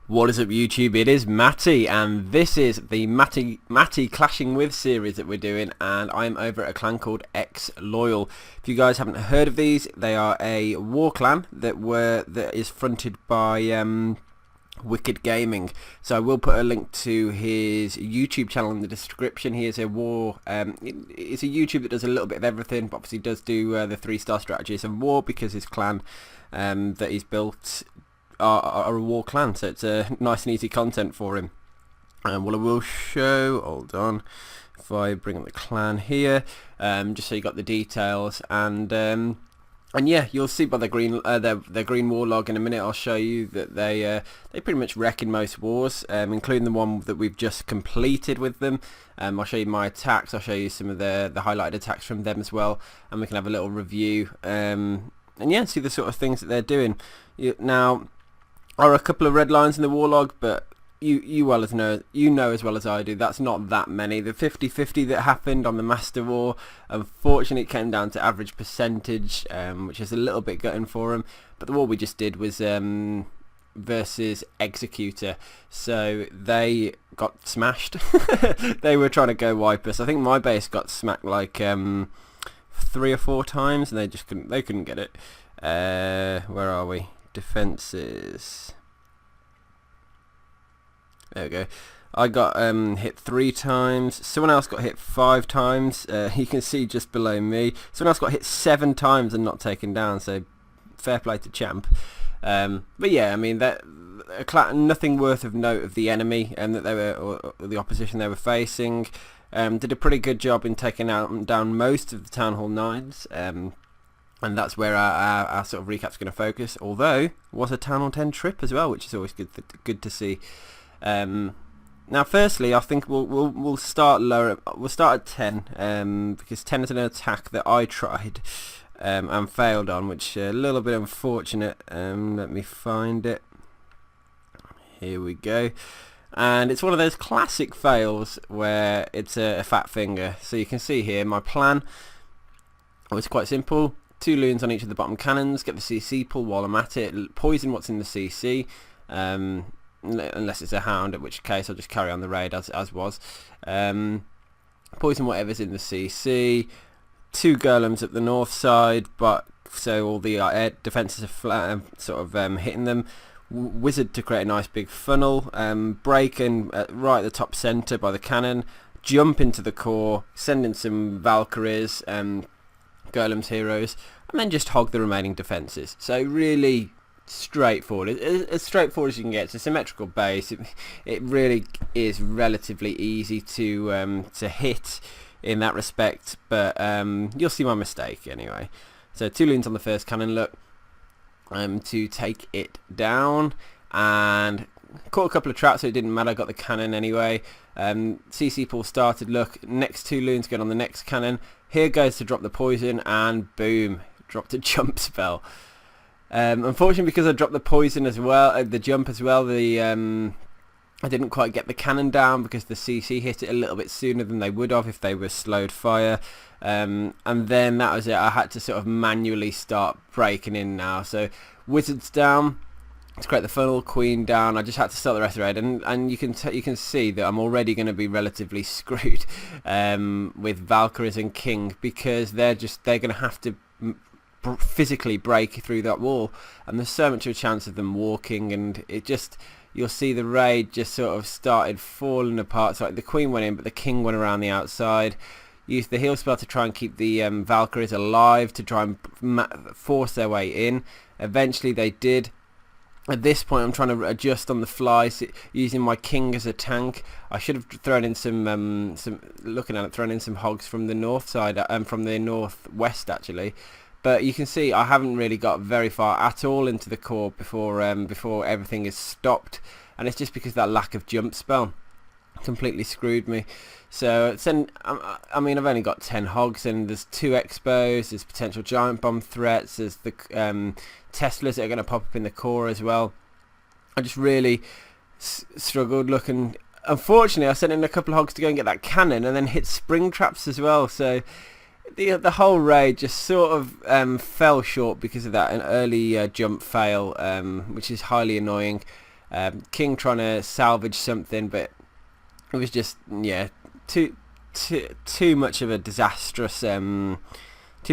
What is up YouTube? It is Matty and this is the Matty Clashing With series that we're doing, and I'm over at a clan called X Loyal. If you guys haven't heard of these, they are a war clan that is fronted by Wicked Gaming. So I will put a link to his YouTube channel in the description. He is a war, it's a YouTube that does a little bit of everything, but obviously does do the 3-star strategies and war, because his clan that he's built are a war clan, so it's a nice and easy content for him. And what I will show, hold on, if I bring up the clan here, just so you got the details, and yeah, you'll see by the green their green war log in a minute. I'll show you that they pretty much wreck in most wars, including the one that we've just completed with them. I'll show you my attacks. I'll show you some of the highlighted attacks from them as well, and we can have a little review. And yeah, see the sort of things that they're doing. Now, are a couple of red lines in the war log, but you know as well as I do, that's not that many. The 50-50 that happened on the Master War, unfortunately it came down to average percentage, which is a little bit gutting for him. But the war we just did was versus Executor, so they got smashed. They were trying to go wipe us. I think my base got smacked like 3 or 4 times, and they couldn't get it. Where are we? Defenses. There we go. I got hit 3 times. Someone else got hit 5 times. You can see just below me. Someone else got hit 7 times and not taken down. So fair play to champ. But yeah, I mean that nothing worth of note of the enemy and that they were, or the opposition they were facing. Did a pretty good job in taking down most of the Town Hall 9s. And that's where our sort of recap's going to focus. Although it was a Town Hall 10 trip as well, which is always good to see. Now, firstly, I think we'll start lower. We'll start at 10, because 10 is an attack that I tried and failed on, which is a little bit unfortunate. Let me find it. Here we go. And it's one of those classic fails where it's a fat finger. So you can see here my plan was quite simple. 2 loons on each of the bottom cannons, get the CC pull while I'm at it, poison what's in the CC, unless it's a hound, at which case I'll just carry on the raid as was. Poison whatever's in the CC, 2 golems at the north side, but so all the air defences are sort of hitting them. Wizard to create a nice big funnel, break in right at the top centre by the cannon, jump into the core, send in some Valkyries, golems, heroes, and then just hog the remaining defences. So really straightforward, as straightforward as you can get. It's a symmetrical base. It really is relatively easy to hit in that respect, but you'll see my mistake anyway. So 2 loons on the first cannon, look, to take it down, and caught a couple of traps, so it didn't matter. I got the cannon anyway. CC pool started, look, next 2 loons going on the next cannon. Here goes to drop the poison, and boom, dropped a jump spell. Unfortunately, because I dropped the poison as well, the jump as well, I didn't quite get the cannon down because the CC hit it a little bit sooner than they would have if they were slowed fire. And then that was it. I had to sort of manually start breaking in now. So wizards down to create the funnel, queen down. I just had to start the rest of the raid, and you can see that I'm already going to be relatively screwed with Valkyries and king, because they're going to have to physically break through that wall, and there's so much of a chance of them walking, and you'll see the raid just sort of started falling apart. So like the queen went in, but the king went around the outside. Used the heal spell to try and keep the Valkyries alive, to try and force their way in. Eventually they did. At this point I'm trying to adjust on the fly, using my king as a tank. I should have thrown in some thrown in some hogs from the north side, from the northwest actually. But you can see I haven't really got very far at all into the core before everything is stopped, and it's just because of that lack of jump spell completely screwed me. So I mean, I've only got 10 hogs, and there's 2 expos, there's potential giant bomb threats, there's the Teslas that are going to pop up in the core as well. I just really struggled looking. Unfortunately, I sent in a couple of hogs to go and get that cannon, and then hit spring traps as well. So the whole raid just sort of fell short because of that, an early jump fail, which is highly annoying. King trying to salvage something, but it was just, yeah, too much of a disastrous, too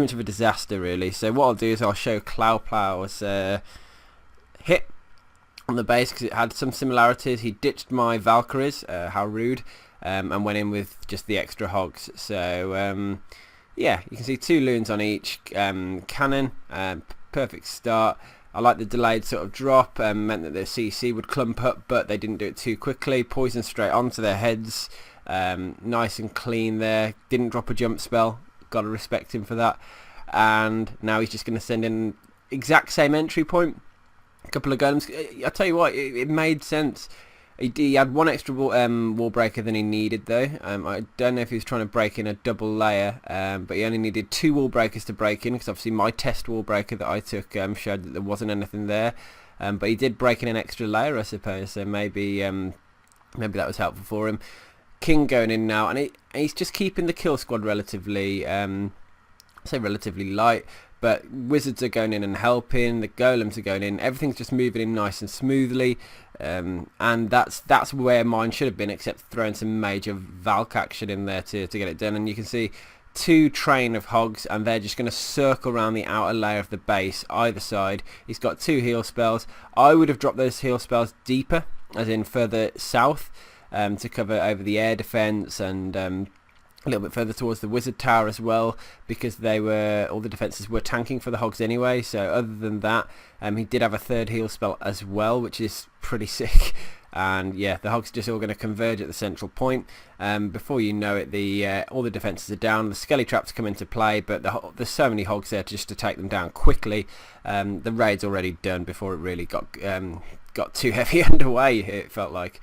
much of a disaster really. So what I'll do is I'll show Cloudplow's hit on the base, because it had some similarities. He ditched my Valkyries, how rude, and went in with just the extra hogs. So yeah, you can see 2 loons on each cannon. Perfect start. I like the delayed sort of drop, meant that the CC would clump up, but they didn't do it too quickly. Poison straight onto their heads. Nice and clean there. Didn't drop a jump spell. Gotta respect him for that. And now he's just going to send in exact same entry point. A couple of golems. I tell you what, it made sense. He had 1 extra wall breaker than he needed though. I don't know if he was trying to break in a double layer, but he only needed 2 wall breakers to break in, because obviously my test wall breaker that I took showed that there wasn't anything there. But he did break in an extra layer, I suppose, so maybe that was helpful for him. King going in now, and he's just keeping the kill squad relatively, relatively light. But wizards are going in and helping, the golems are going in, everything's just moving in nice and smoothly, and that's where mine should have been, except throwing some major Valk action in there to get it done. And you can see 2 train of hogs, and they're just going to circle around the outer layer of the base either side. He's got 2 heal spells. I would have dropped those heal spells deeper, as in further south, to cover over the air defense, and a little bit further towards the wizard tower as well, because all the defenses were tanking for the hogs anyway. So other than that, he did have a 3rd heal spell as well, which is pretty sick. And yeah, the hogs are just all going to converge at the central point. Before you know it, all the defenses are down. The skelly traps come into play, but there's so many hogs there just to take them down quickly. The raid's already done before it really got too heavy underway, it felt like.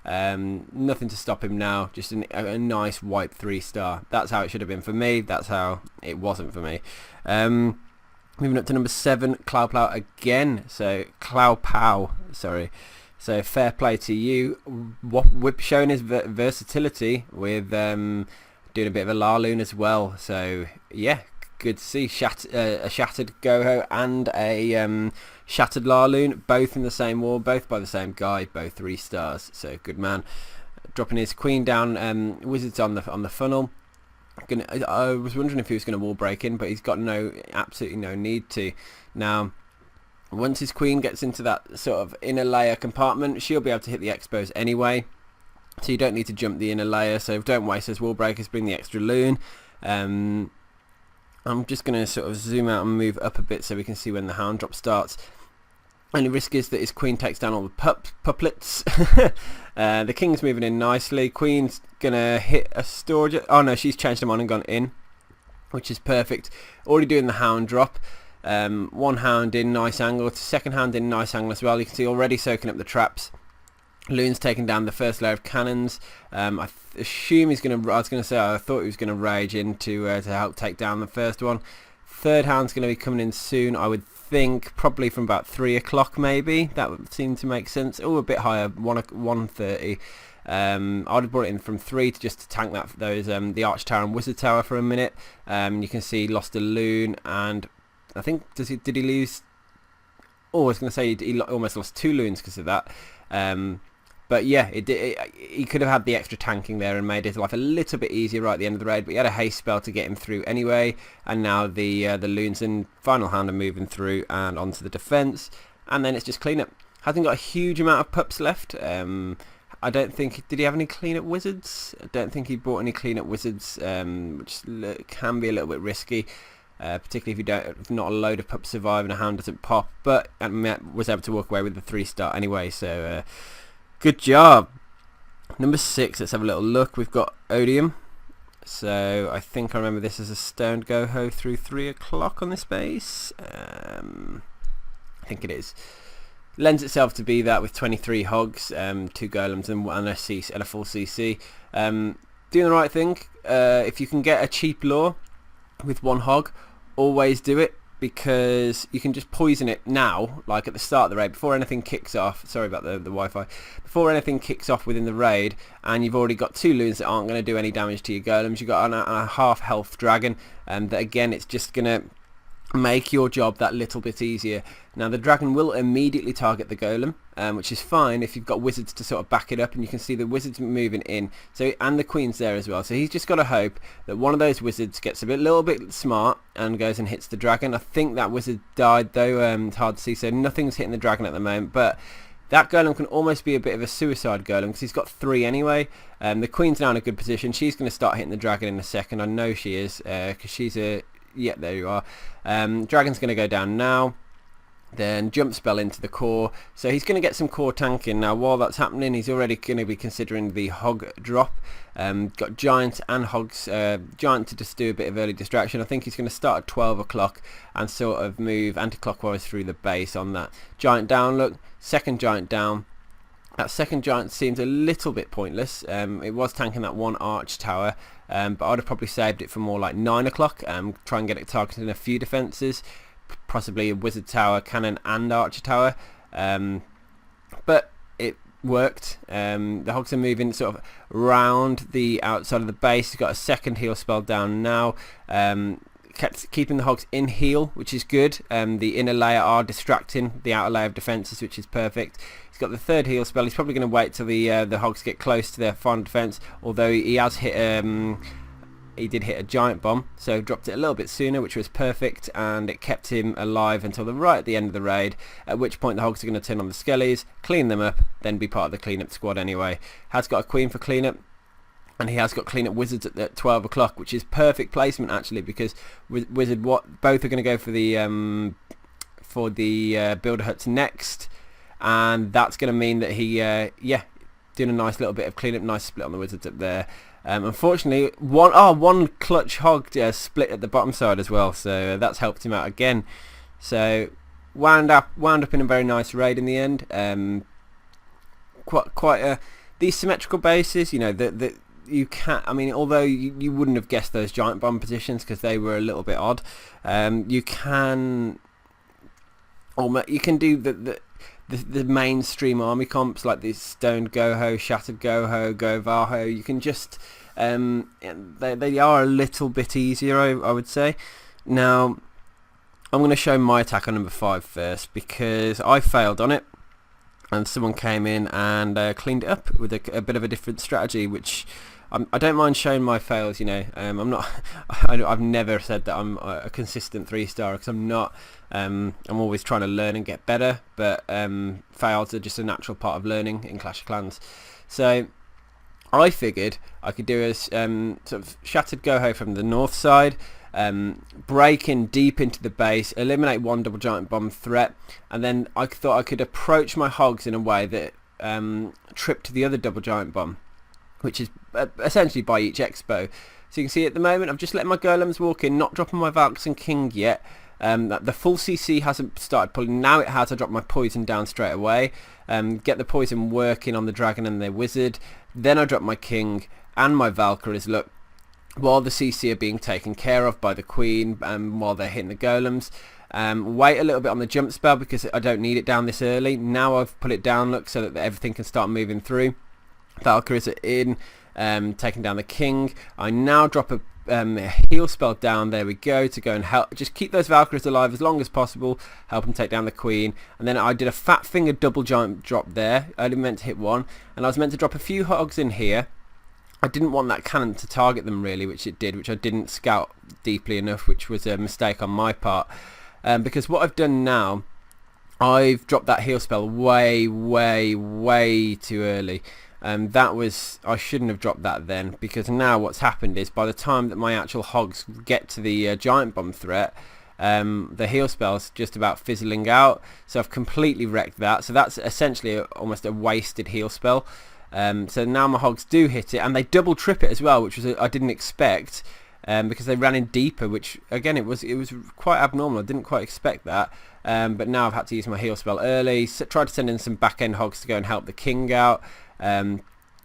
Nothing to stop him now, just a nice wipe 3-star. That's how it should have been for me, that's how it wasn't for me. Moving up to number 7, Cloudplow again. So Cloudpow, sorry. So fair play to you, showing his versatility with doing a bit of a Larloon as well. So yeah, good to see a shattered Goho and a shattered Larloon, both in the same war, both by the same guy, both 3 stars. So good man. Dropping his queen down. Wizards on the funnel. I was wondering if he was going to wall break in, but he's got absolutely no need to. Now, once his queen gets into that sort of inner layer compartment, she'll be able to hit the expos anyway, so you don't need to jump the inner layer. So don't waste those wall breakers, bring the extra loon. I'm just going to sort of zoom out and move up a bit so we can see when the hound drop starts. Only risk is that his queen takes down all the puplets. The king's moving in nicely. Queen's going to hit a storage. Oh no, she's changed them on and gone in, which is perfect. Already doing the hound drop. 1 hound in, nice angle. 2nd hound in, nice angle as well. You can see already soaking up the traps. Loon's taking down the 1st layer of cannons. I assume he's going to. I was going to say I thought he was going to rage in to help take down the 1st one. 3rd hound's going to be coming in soon, I would think, probably from about 3 o'clock maybe. That would seem to make sense. Oh, a bit higher, 1:30. I'd have brought it in from 3 to tank those the Arch Tower and Wizard Tower for a minute. You can see lost a loon, and I think did he lose? Oh, I was going to say he almost lost 2 loons because of that. But yeah, he could have had the extra tanking there and made his life a little bit easier right at the end of the raid, but he had a haste spell to get him through anyway, and now the loons and final hand are moving through and onto the defence, and then it's just cleanup. Hasn't got a huge amount of pups left. I don't think, did he have any cleanup wizards? I don't think he bought any cleanup wizards, which can be a little bit risky. Particularly if not a load of pups survive and a hound doesn't pop, but Matt was able to walk away with the 3-star anyway, so good job. Number 6, let's have a little look. We've got Odium, so I think I remember this as a stoned Goho through 3 o'clock on this base. I think it is. Lends itself to be that with 23 hogs, 2 golems and a full CC. Doing the right thing. If you can get a cheap lure with 1 hog, always do it, because you can just poison it now, like at the start of the raid, before anything kicks off. Sorry about the Wi-Fi. Before anything kicks off within the raid, and you've already got 2 loons that aren't going to do any damage to your golems. You've got a half health dragon, and that again, it's just going to make your job that little bit easier. Now the dragon will immediately target the golem, which is fine if you've got wizards to sort of back it up, and you can see the wizards moving in, so, and the queen's there as well, so he's just got to hope that one of those wizards gets little bit smart and goes and hits the dragon. I think that wizard died though, it's hard to see, so nothing's hitting the dragon at the moment, but that golem can almost be a bit of a suicide golem because he's got 3 anyway. The queen's now in a good position. She's going to start hitting the dragon in a second. I know she is because she's a... Yeah, there you are. Dragon's going to go down now. Then jump spell into the core. So he's going to get some core tanking. Now while that's happening, he's already going to be considering the hog drop. Got giant and hogs. Giant to just do a bit of early distraction. I think he's going to start at 12 o'clock and sort of move anti-clockwise through the base on that. Giant down, look. Second giant down. That second giant seems a little bit pointless. It was tanking that one arch tower, but I'd have probably saved it for more like 9 o'clock. Try and get it targeted in a few defences, possibly a wizard tower, cannon and archer tower. But it worked. The hogs are moving sort of round the outside of the base. He's got a second heal spell down now. Keeping the hogs in heal, which is good. The inner layer are distracting the outer layer of defences, which is perfect. He's got the third heal spell. He's probably going to wait till the hogs get close to their final defence, although he has hit he did hit a giant bomb, so dropped it a little bit sooner, which was perfect, and it kept him alive until right at the end of the raid, at which point the hogs are going to turn on the skellies, clean them up, then be part of the cleanup squad anyway. Has got a queen for cleanup, and he has got cleanup wizards at 12 o'clock, which is perfect placement actually, because both are going to go for the builder huts next, and that's going to mean that he doing a nice little bit of cleanup, nice split on the wizards up there. Unfortunately, one clutch hog split at the bottom side as well, so that's helped him out again. So wound up in a very nice raid in the end. Quite these symmetrical bases, you know, that you can't. I mean, although you wouldn't have guessed those giant bomb positions because they were a little bit odd. You can do the mainstream army comps like the Stoned Goho, Shattered Goho, Govarho. You can just they are a little bit easier, I would say. Now I'm going to show my attack on number 5 first, because I failed on it and someone came in and cleaned it up with a bit of a different strategy, which I don't mind showing my fails, you know. I've never said that I'm a consistent 3-star, because I'm not. I'm always trying to learn and get better, but fails are just a natural part of learning in Clash of Clans. So I figured I could do a sort of Shattered Goho from the north side, break in deep into the base, eliminate one double giant bomb threat, and then I thought I could approach my hogs in a way that tripped the other double giant bomb, which is essentially by each expo. So you can see at the moment I've just let my golems walk in, not dropping my Valks and King yet. The full CC hasn't started pulling. Now it has. I dropped my poison down straight away. Get the poison working on the dragon and the wizard. Then I drop my King and my Valkyries. Look, while the CC are being taken care of by the Queen, while they're hitting the golems. Wait a little bit on the jump spell because I don't need it down this early. Now I've put it down, look, so that everything can start moving through. Valkyries are in, taking down the King. I now drop a heal spell down, there we go, to go and help, just keep those Valkyries alive as long as possible, help them take down the Queen. And then I did a fat finger double giant drop there. I only meant to hit one, and I was meant to drop a few hogs in here. I didn't want that cannon to target them really, which it did, which I didn't scout deeply enough, which was a mistake on my part, because what I've done now, I've dropped that heal spell way too early. I shouldn't have dropped that then, because now what's happened is by the time that my actual hogs get to the giant bomb threat, the heal spell's just about fizzling out, so I've completely wrecked that. So that's essentially almost a wasted heal spell. So now my hogs do hit it, and they double trip it as well, which was I didn't expect, because they ran in deeper, which again it was quite abnormal. I didn't quite expect that. But now I've had to use my heal spell early. Tried to send in some back end hogs to go and help the King out.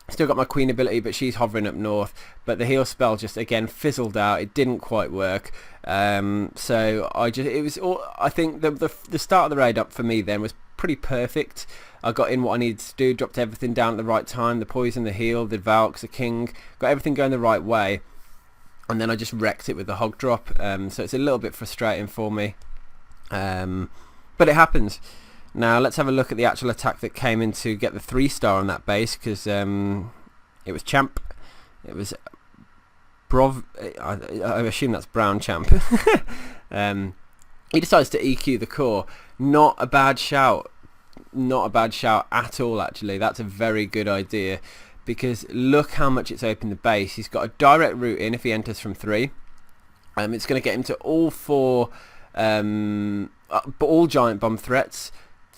Still got my Queen ability, but she's hovering up north, but the heal spell just again fizzled out. It didn't quite work. So I think the start of the raid up for me then was pretty perfect. I got in what I needed to do, dropped everything down at the right time, the poison, the heal, the Valks, the King, got everything going the right way, and then I just wrecked it with the hog drop. So it's a little bit frustrating for me, but it happens. Now let's have a look at the actual attack that came in to get the 3-star on that base, because it was Champ. It was I assume that's Brown Champ. He decides to EQ the core. Not a bad shout. Not a bad shout at all, actually. That's a very good idea, because look how much it's opened the base. He's got a direct route in if he enters from 3. It's going to get him to all 4 all giant bomb threats,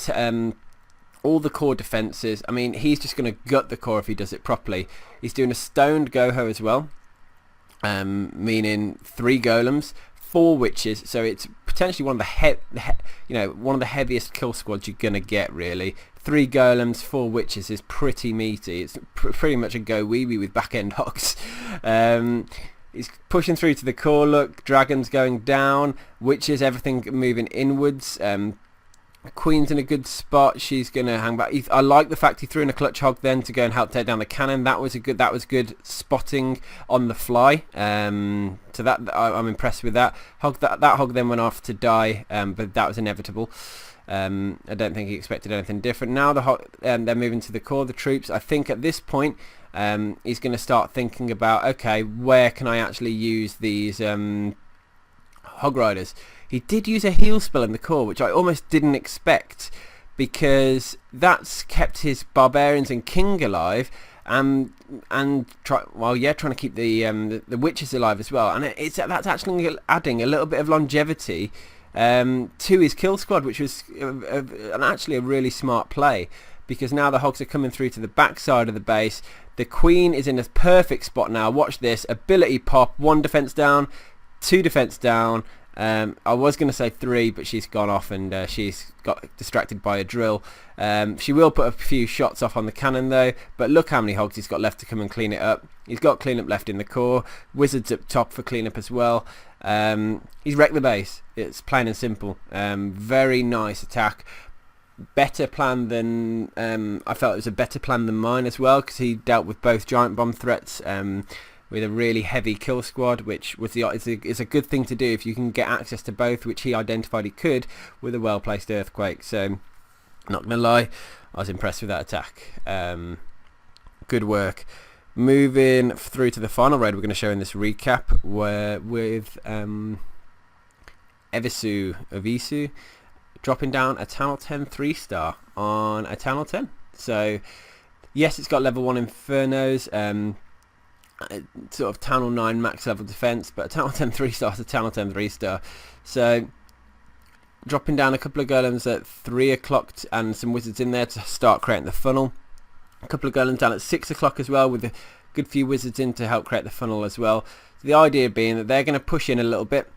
all the core defences. I mean, he's just going to gut the core if he does it properly. He's doing a stoned Goho as well, meaning 3 golems, 4 witches, so it's potentially one of the heaviest kill squads you're going to get, really. 3 golems, 4 witches is pretty meaty. It's pretty much a go wee wee with back end hogs. He's pushing through to the core. Look, dragons going down, witches, everything moving inwards. Queen's in a good spot. She's going to hang back. I like the fact he threw in a clutch hog then to go and help take down the cannon. That was good spotting on the fly. So that I'm impressed with that. That hog then went off to die, but that was inevitable. I don't think he expected anything different. Now they're moving to the core, the troops. I think at this point he's going to start thinking about, okay, where can I actually use these hog riders? He did use a heal spell in the core, which I almost didn't expect, because that's kept his barbarians and king alive, and trying to keep the witches alive as well. And that's actually adding a little bit of longevity to his kill squad, which was actually a really smart play, because now the hogs are coming through to the back side of the base. The queen is in a perfect spot now. Watch this ability pop. 1 defense down, 2 defense down. I was going to say 3, but she's gone off, and she's got distracted by a drill. She will put a few shots off on the cannon though, but look how many hogs he's got left to come and clean it up. He's got cleanup left in the core. Wizards up top for cleanup as well. He's wrecked the base. It's plain and simple. Very nice attack. Better plan than I felt it was a better plan than mine as well, because he dealt with both giant bomb threats with a really heavy kill squad, which was is a good thing to do if you can get access to both, which he identified he could with a well placed earthquake. So not gonna lie, I was impressed with that attack. Good work. Moving through to the final raid we're going to show in this recap, where with Evisu dropping down a Channel 10 3-star on a Channel 10. So yes, it's got level 1 Infernos, sort of Channel 9 max level defense, but a Channel 10 3-star is a Channel 10 3-star. So dropping down a couple of golems at 3 o'clock and some wizards in there to start creating the funnel. A couple of golems down at 6 o'clock as well, with a good few wizards in to help create the funnel as well. So the idea being that they're going to push in a little bit,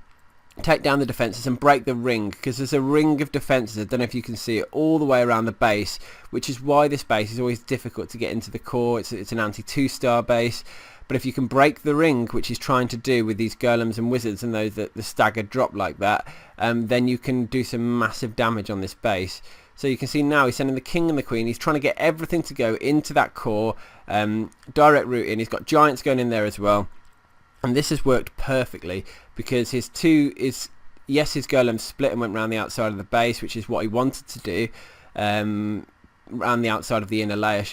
take down the defences and break the ring, because there's a ring of defences, I don't know if you can see it, all the way around the base, which is why this base is always difficult to get into the core. It's an anti-2-star base, but if you can break the ring, which he's trying to do with these golems and wizards and those that the staggered drop like that, then you can do some massive damage on this base. So you can see now he's sending the king and the queen. He's trying to get everything to go into that core, direct route in. He's got giants going in there as well. And this has worked perfectly, because his golems split and went around the outside of the base, which is what he wanted to do, around the outside of the inner layer,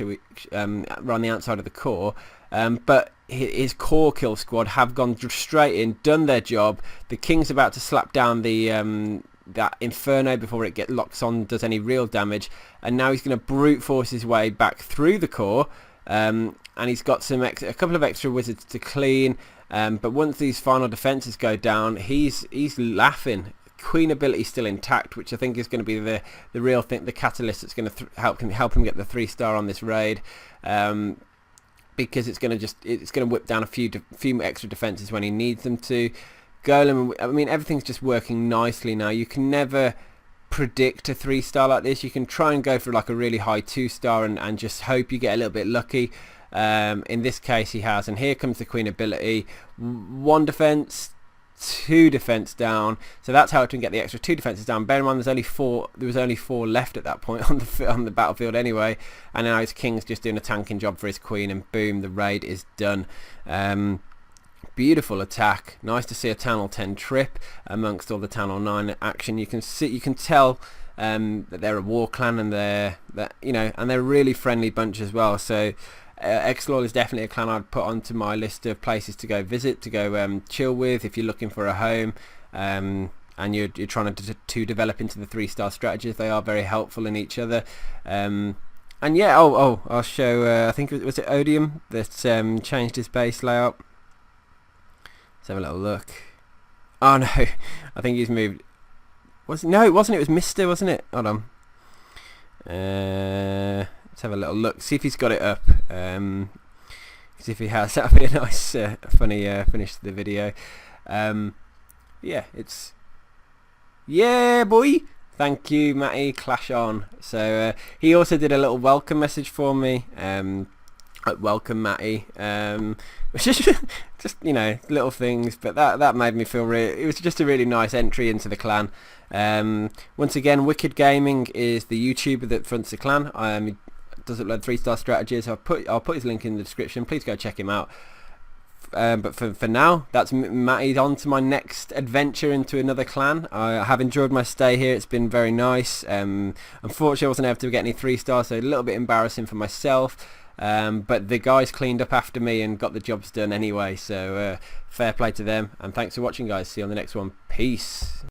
around the outside of the core. But his core kill squad have gone straight in, done their job. The king's about to slap down the that Inferno before it locks on, does any real damage, and now he's going to brute force his way back through the core, and he's got a couple of extra wizards to clean. But once these final defences go down, he's laughing. Queen ability still intact, which I think is going to be the real thing, the catalyst that's going to help him get the 3-star on this raid, because it's going to whip down a few extra defences when he needs them to. Golem, I mean, everything's just working nicely now. You can never predict a 3-star like this. You can try and go for like a really high 2-star and just hope you get a little bit lucky. In this case he has, and here comes the queen ability. 1 defense, 2 defense down, so that's how it can get the extra 2 defenses down. Bear in mind there was only 4 left at that point on the battlefield anyway, and now his king's just doing a tanking job for his queen, and boom, the raid is done. Beautiful attack. Nice to see a Channel 10 trip amongst all the Channel 9 action. You can tell that they're a war clan, and they're a really friendly bunch as well. So X-Law is definitely a clan I'd put onto my list of places to go visit, to go chill with if you're looking for a home, and you're trying to develop into the 3-star strategies. They are very helpful in each other. And yeah, I'll show, I think, was it Odium that changed his base layout? Let's have a little look. Oh no, I think he's moved. No, it wasn't. It was Mister, wasn't it? Hold on. Let's have a little look. See if he's got it up. See if he has. That'll be a nice, funny finish to the video. Yeah, it's... Yeah, boy! Thank you, Matty. Clash on. So he also did a little welcome message for me. Welcome, Matty. Which is just little things, but that made me feel it was just a really nice entry into the clan. Once again, Wicked Gaming is the YouTuber that fronts the clan. He does upload 3-star strategies. I'll put his link in the description. Please go check him out. But for now, that's Matty. On to my next adventure into another clan. I have enjoyed my stay here. It's been very nice. Unfortunately, I wasn't able to get any 3-stars, so a little bit embarrassing for myself. But the guys cleaned up after me and got the jobs done anyway. So fair play to them. And thanks for watching, guys. See you on the next one. Peace.